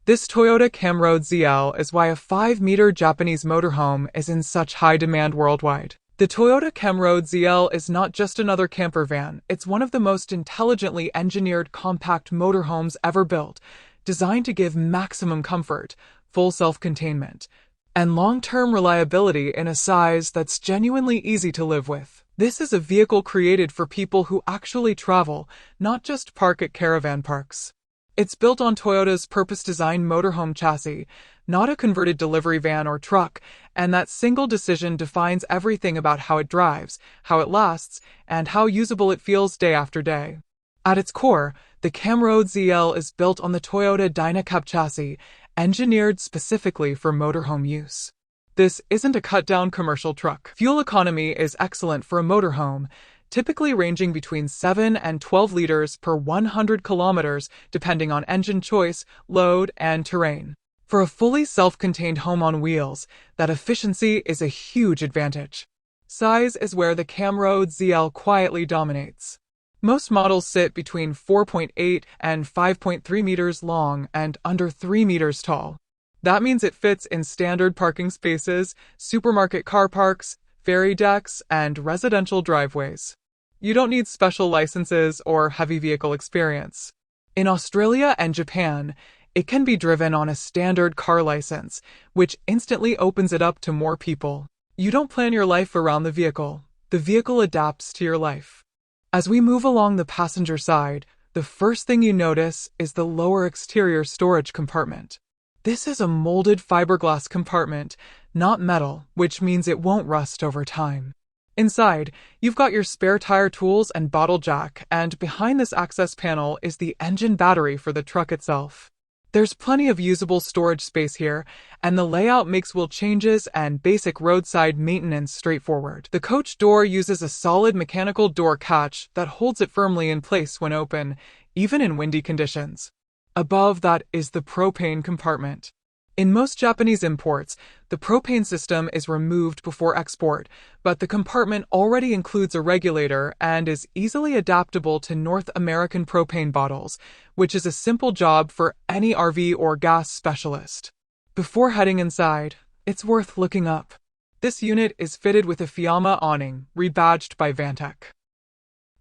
This Toyota Camroad ZIL is why a 5-meter Japanese motorhome is in such high demand worldwide. The Toyota Camroad ZIL is not just another camper van, it's one of the most intelligently engineered compact motorhomes ever built, designed to give maximum comfort, full self-containment, and long-term reliability in a size that's genuinely easy to live with. This is a vehicle created for people who actually travel, not just park at caravan parks. It's built on Toyota's purpose-designed motorhome chassis, not a converted delivery van or truck, and that single decision defines everything about how it drives, how it lasts, and how usable it feels day after day. At its core, the Camroad ZIL is built on the Toyota Dyna cab chassis, engineered specifically for motorhome use. This isn't a cut-down commercial truck. Fuel economy is excellent for a motorhome, typically ranging between 7 and 12 liters per 100 kilometers depending on engine choice, load, and terrain. For a fully self-contained home on wheels, that efficiency is a huge advantage. Size is where the Camroad ZIL quietly dominates. Most models sit between 4.8 and 5.3 meters long and under 3 meters tall. That means it fits in standard parking spaces, supermarket car parks, ferry decks, and residential driveways. You don't need special licenses or heavy vehicle experience. In Australia and Japan, it can be driven on a standard car license, which instantly opens it up to more people. You don't plan your life around the vehicle adapts to your life. As we move along the passenger side, the first thing you notice is the lower exterior storage compartment. This is a molded fiberglass compartment, not metal, which means it won't rust over time. Inside, you've got your spare tire tools and bottle jack, and behind this access panel is the engine battery for the truck itself. There's plenty of usable storage space here, and the layout makes wheel changes and basic roadside maintenance straightforward. The coach door uses a solid mechanical door catch that holds it firmly in place when open, even in windy conditions. Above that is the propane compartment. In most Japanese imports, the propane system is removed before export, but the compartment already includes a regulator and is easily adaptable to North American propane bottles, which is a simple job for any RV or gas specialist. Before heading inside, it's worth looking up. This unit is fitted with a Fiamma awning, rebadged by Vantec.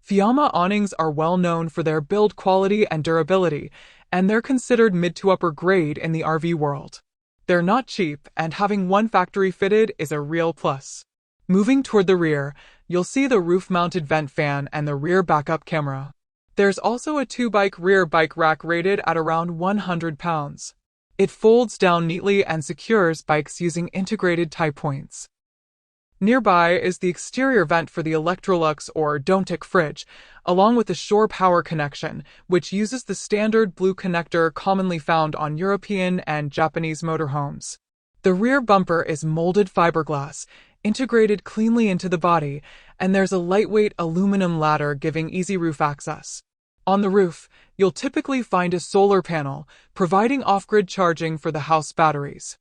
Fiamma awnings are well known for their build quality and durability, and they're considered mid to upper grade in the RV world. They're not cheap, and having one factory fitted is a real plus. Moving toward the rear, you'll see the roof-mounted vent fan and the rear backup camera. There's also a 2-bike rear bike rack rated at around 100 pounds. It folds down neatly and secures bikes using integrated tie points. Nearby is the exterior vent for the Electrolux or Domtic fridge, along with the shore power connection, which uses the standard blue connector commonly found on European and Japanese motorhomes. The rear bumper is molded fiberglass, integrated cleanly into the body, and there's a lightweight aluminum ladder giving easy roof access. On the roof, you'll typically find a solar panel, providing off-grid charging for the house batteries.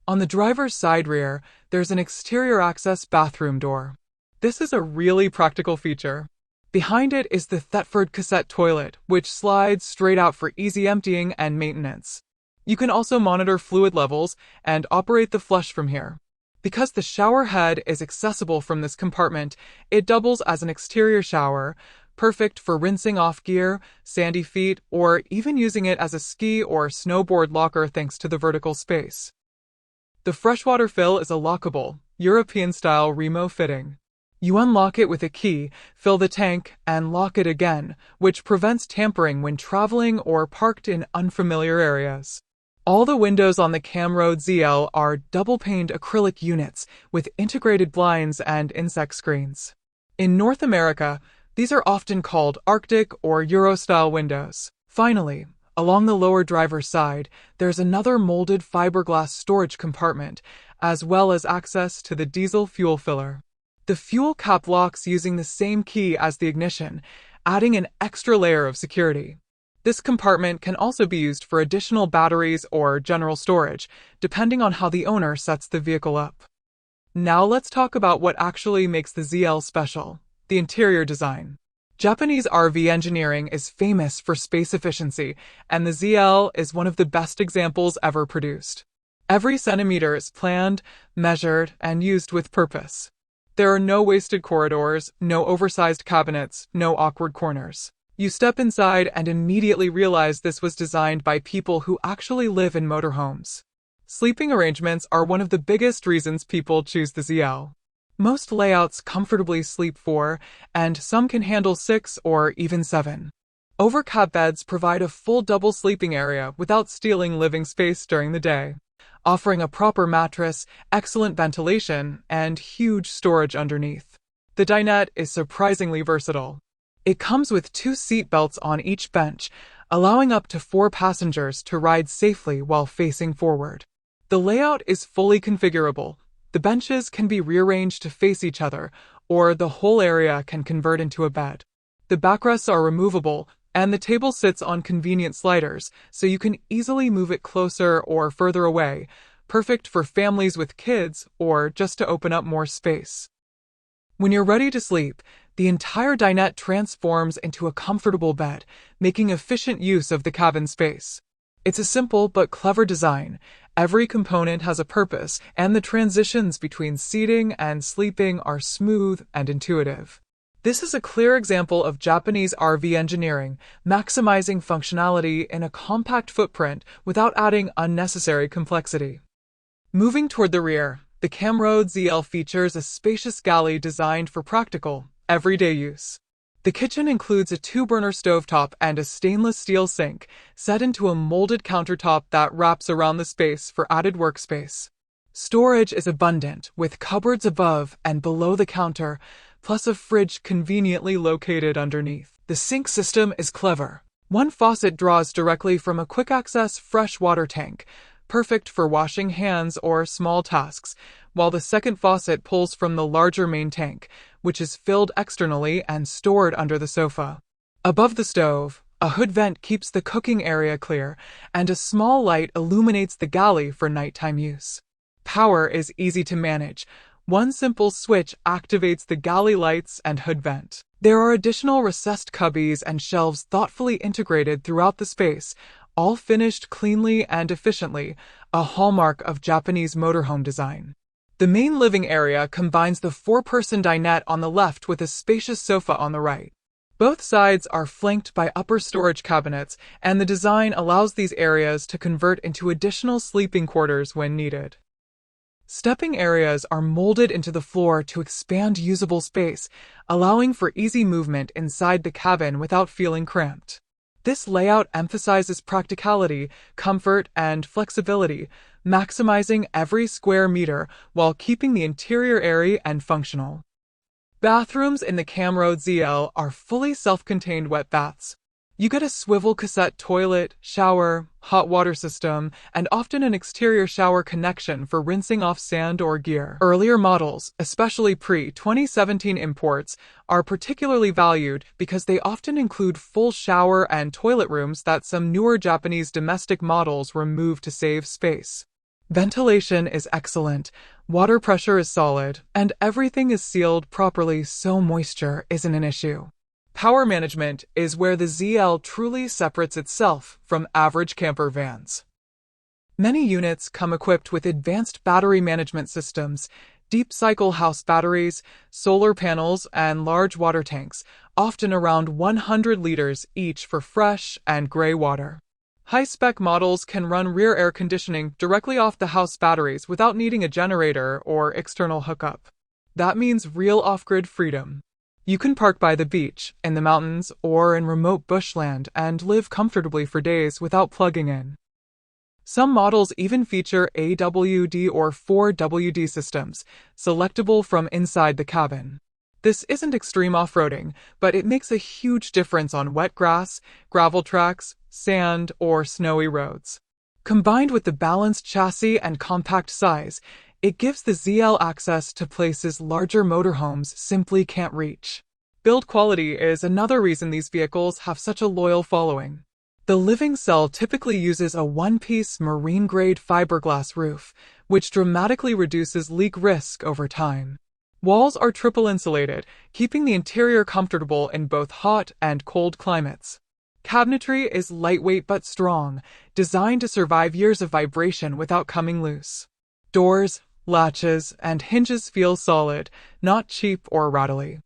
On the driver's side rear, there's an exterior access bathroom door. This is a really practical feature. Behind it is the Thetford cassette toilet, which slides straight out for easy emptying and maintenance. You can also monitor fluid levels and operate the flush from here. Because the shower head is accessible from this compartment, it doubles as an exterior shower, perfect for rinsing off gear, sandy feet, or even using it as a ski or snowboard locker thanks to the vertical space. The freshwater fill is a lockable, European-style Remo fitting. You unlock it with a key, fill the tank, and lock it again, which prevents tampering when traveling or parked in unfamiliar areas. All the windows on the Camroad ZIL are double-paned acrylic units with integrated blinds and insect screens. In North America, these are often called Arctic or Euro-style windows. Finally, along the lower driver's side, there's another molded fiberglass storage compartment, as well as access to the diesel fuel filler. The fuel cap locks using the same key as the ignition, adding an extra layer of security. This compartment can also be used for additional batteries or general storage, depending on how the owner sets the vehicle up. Now let's talk about what actually makes the ZIL special: the interior design. Japanese RV engineering is famous for space efficiency, and the ZL is one of the best examples ever produced. Every centimeter is planned, measured, and used with purpose. There are no wasted corridors, no oversized cabinets, no awkward corners. You step inside and immediately realize this was designed by people who actually live in motorhomes. Sleeping arrangements are one of the biggest reasons people choose the ZL. Most layouts comfortably sleep 4, and some can handle 6 or even 7. Overcab beds provide a full double sleeping area without stealing living space during the day, offering a proper mattress, excellent ventilation, and huge storage underneath. The dinette is surprisingly versatile. It comes with 2 seat belts on each bench, allowing up to 4 passengers to ride safely while facing forward. The layout is fully configurable. The benches can be rearranged to face each other, or the whole area can convert into a bed. The backrests are removable, and the table sits on convenient sliders, so you can easily move it closer or further away, perfect for families with kids or just to open up more space. When you're ready to sleep, the entire dinette transforms into a comfortable bed, making efficient use of the cabin space. It's a simple but clever design. Every component has a purpose, and the transitions between seating and sleeping are smooth and intuitive. This is a clear example of Japanese RV engineering, maximizing functionality in a compact footprint without adding unnecessary complexity. Moving toward the rear, the Camroad ZIL features a spacious galley designed for practical, everyday use. The kitchen includes a 2-burner stovetop and a stainless steel sink, set into a molded countertop that wraps around the space for added workspace. Storage is abundant, with cupboards above and below the counter, plus a fridge conveniently located underneath. The sink system is clever. One faucet draws directly from a quick-access fresh water tank, perfect for washing hands or small tasks, while the second faucet pulls from the larger main tank, which is filled externally and stored under the sofa. Above the stove, a hood vent keeps the cooking area clear, and a small light illuminates the galley for nighttime use. Power is easy to manage. One simple switch activates the galley lights and hood vent. There are additional recessed cubbies and shelves thoughtfully integrated throughout the space, all finished cleanly and efficiently, a hallmark of Japanese motorhome design. The main living area combines the 4-person dinette on the left with a spacious sofa on the right. Both sides are flanked by upper storage cabinets, and the design allows these areas to convert into additional sleeping quarters when needed. Stepping areas are molded into the floor to expand usable space, allowing for easy movement inside the cabin without feeling cramped. This layout emphasizes practicality, comfort, and flexibility, maximizing every square meter while keeping the interior airy and functional. Bathrooms in the Camroad ZIL are fully self-contained wet baths. You get a swivel cassette toilet, shower, hot water system, and often an exterior shower connection for rinsing off sand or gear. Earlier models, especially pre-2017 imports, are particularly valued because they often include full shower and toilet rooms that some newer Japanese domestic models remove to save space. Ventilation is excellent, water pressure is solid, and everything is sealed properly so moisture isn't an issue. Power management is where the ZL truly separates itself from average camper vans. Many units come equipped with advanced battery management systems, deep cycle house batteries, solar panels, and large water tanks, often around 100 liters each for fresh and gray water. High-spec models can run rear air conditioning directly off the house batteries without needing a generator or external hookup. That means real off-grid freedom. You can park by the beach, in the mountains, or in remote bushland and live comfortably for days without plugging in. Some models even feature AWD or 4WD systems, selectable from inside the cabin. This isn't extreme off-roading, but it makes a huge difference on wet grass, gravel tracks, sand, or snowy roads. Combined with the balanced chassis and compact size, it gives the ZL access to places larger motorhomes simply can't reach. Build quality is another reason these vehicles have such a loyal following. The living cell typically uses a one-piece marine-grade fiberglass roof, which dramatically reduces leak risk over time. Walls are triple insulated, keeping the interior comfortable in both hot and cold climates. Cabinetry is lightweight but strong, designed to survive years of vibration without coming loose. Doors, latches, and hinges feel solid, not cheap or rattly.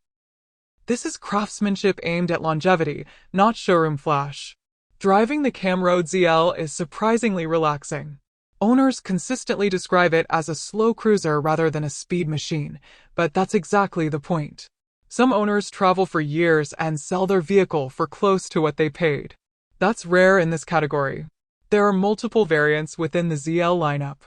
This is craftsmanship aimed at longevity, not showroom flash. Driving the Camroad ZIL is surprisingly relaxing. Owners consistently describe it as a slow cruiser rather than a speed machine, but that's exactly the point. Some owners travel for years and sell their vehicle for close to what they paid. That's rare in this category. There are multiple variants within the ZL lineup.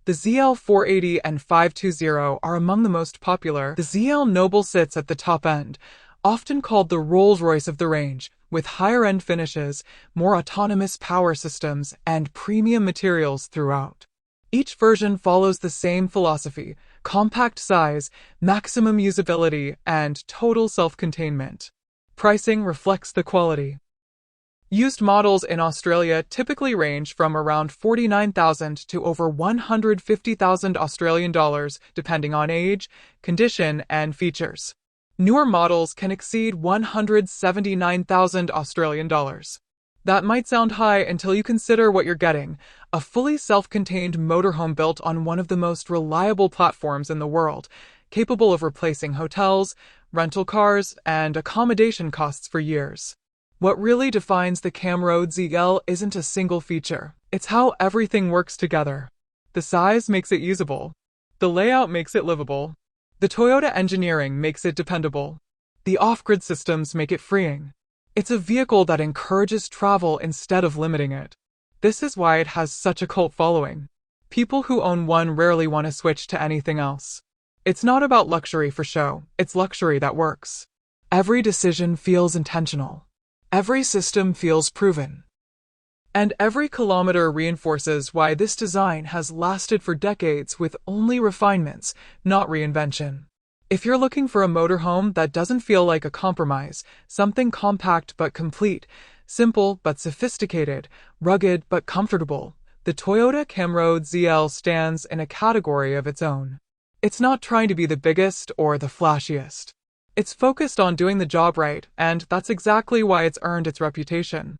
The ZL 480 and 520 are among the most popular. The ZL Noble sits at the top end, often called the Rolls-Royce of the range, with higher-end finishes, more autonomous power systems, and premium materials throughout. Each version follows the same philosophy: compact size, maximum usability, and total self-containment. Pricing reflects the quality. Used models in Australia typically range from around 49,000 to over 150,000 Australian dollars, depending on age, condition, and features. Newer models can exceed 179,000 Australian dollars. That might sound high until you consider what you're getting: a fully self-contained motorhome built on one of the most reliable platforms in the world, capable of replacing hotels, rental cars, and accommodation costs for years. What really defines the Camroad ZIL isn't a single feature. It's how everything works together. The size makes it usable. The layout makes it livable. The Toyota engineering makes it dependable. The off-grid systems make it freeing. It's a vehicle that encourages travel instead of limiting it. This is why it has such a cult following. People who own one rarely want to switch to anything else. It's not about luxury for show, it's luxury that works. Every decision feels intentional. Every system feels proven. And every kilometer reinforces why this design has lasted for decades with only refinements, not reinvention. If you're looking for a motorhome that doesn't feel like a compromise, something compact but complete, simple but sophisticated, rugged but comfortable, the Toyota Camroad ZIL stands in a category of its own. It's not trying to be the biggest or the flashiest. It's focused on doing the job right, and that's exactly why it's earned its reputation.